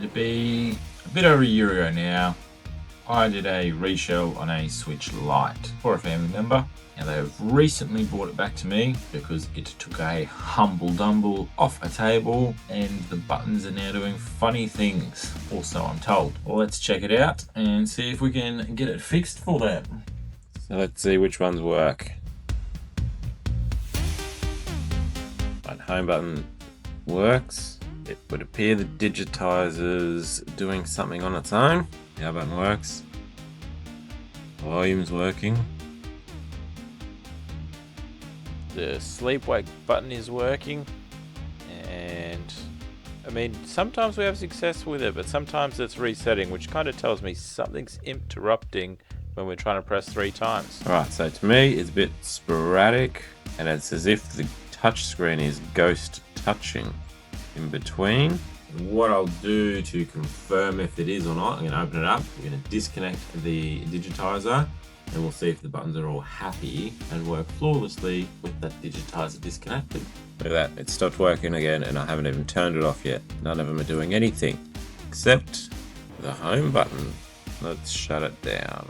to be a bit over a year ago now. I did a reshell on a Switch Lite for a family member. Now they've recently brought it back to me because it took a humble dumble off a table and the buttons are now doing funny things, also I'm told. Well, let's check it out and see if we can get it fixed for them. So let's see which ones work. Right, home button works. It would appear the digitizer's doing something on its own. Power button works. Volume's working. The sleep wake button is working. And I mean, sometimes we have success with it, but sometimes it's resetting, which kind of tells me something's interrupting when we're trying to press 3 times. Alright, so to me it's a bit sporadic, and it's as if the touchscreen is ghost touching in between. What I'll do to confirm if it is or not, I'm going to open it up, we're going to disconnect the digitizer, and we'll see if the buttons are all happy and work flawlessly with that digitizer disconnected. Look at that, it stopped working again and I haven't even turned it off yet. None of them are doing anything except the home button. Let's shut it down.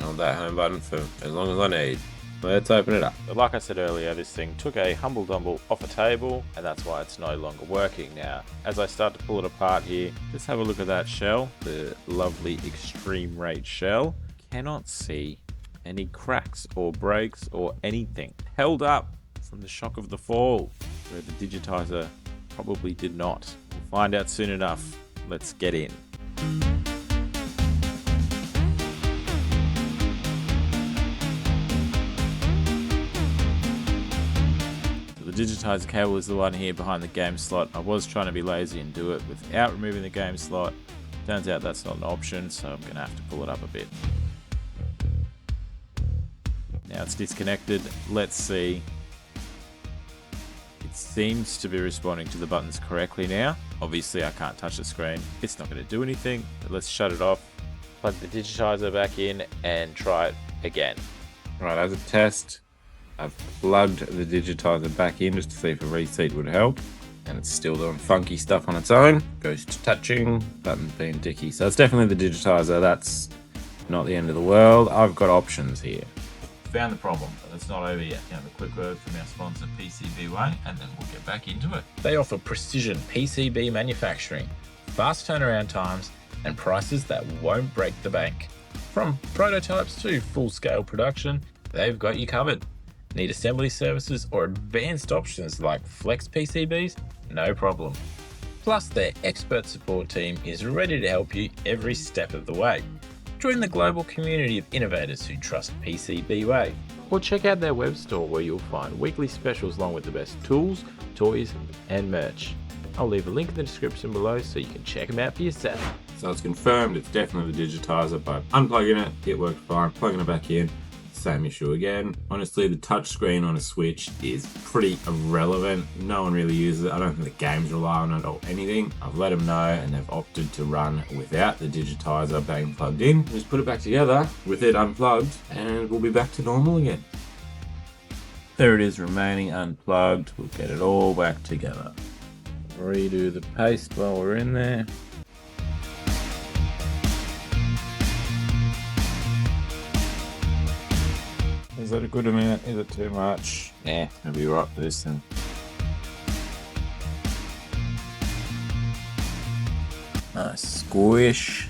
Hold that home button for as long as I need. Let's open it up. But like I said earlier, this thing took a humble dumble off a table, and that's why it's no longer working now. As I start to pull it apart here, just have a look at that shell, the lovely extreme rate shell. Cannot see any cracks or breaks or anything. Held up from the shock of the fall, where the digitizer probably did not. We'll find out soon enough. Let's get in. The digitizer cable is the one here behind the game slot. I was trying to be lazy and do it without removing the game slot. Turns out that's not an option, so I'm going to have to pull it up a bit. Now it's disconnected. Let's see. It seems to be responding to the buttons correctly now. Obviously I can't touch the screen. It's not going to do anything, but let's shut it off. Plug the digitizer back in and try it again. Right, as a test, I've plugged the digitizer back in just to see if a reset would help, and it's still doing funky stuff on its own. Goes to touching, buttons being dicky. So it's definitely the digitizer. That's not the end of the world. I've got options here. Found the problem, but it's not over yet. Now, a quick word from our sponsor PCBWay, and then we'll get back into it. They offer precision PCB manufacturing, fast turnaround times, and prices that won't break the bank. From prototypes to full-scale production, they've got you covered. Need assembly services or advanced options like flex PCBs? No problem. Plus, their expert support team is ready to help you every step of the way. Join the global community of innovators who trust PCBWay. Or check out their web store where you'll find weekly specials along with the best tools, toys, and merch. I'll leave a link in the description below so you can check them out for yourself. So it's confirmed it's definitely the digitizer, but unplugging it worked fine. Plugging it back in, same issue again. Honestly, the touchscreen on a Switch is pretty irrelevant. No one really uses it. I don't think the games rely on it or anything. I've let them know and they've opted to run without the digitizer being plugged in. Just put it back together with it unplugged and we'll be back to normal again. There it is, remaining unplugged. We'll get it all back together. Redo the paste while we're in there. Is that a good amount? Is it too much? Yeah, I'll be right for this then. Nice squish.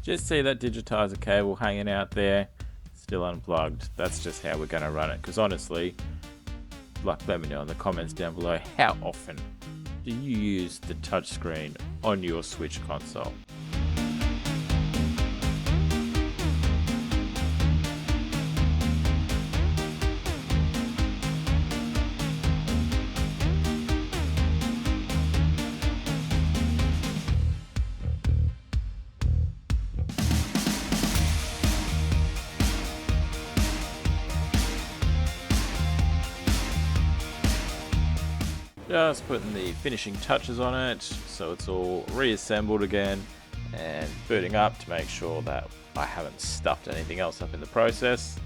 Just see that digitizer cable hanging out there, still unplugged. That's just how we're going to run it. Because honestly, let me know in the comments down below, how often do you use the touchscreen on your Switch console? Just putting the finishing touches on it so it's all reassembled again, and booting up to make sure that I haven't stuffed anything else up in the process.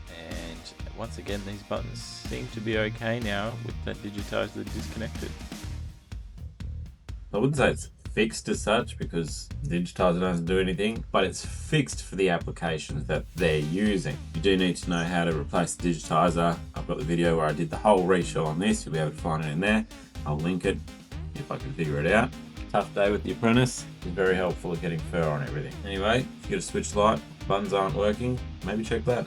And once again, these buttons seem to be okay now with that digitizer disconnected. I wouldn't say it's fixed as such because digitizer doesn't do anything, but it's fixed for the applications that they're using. You do need to know how to replace the digitizer. I've got the video where I did the whole reshell on this. You'll be able to find it in there. I'll link it if I can figure it out. Tough day with the apprentice. It's very helpful at getting fur on everything. Anyway, if you get a switch light, buttons aren't working, maybe check that.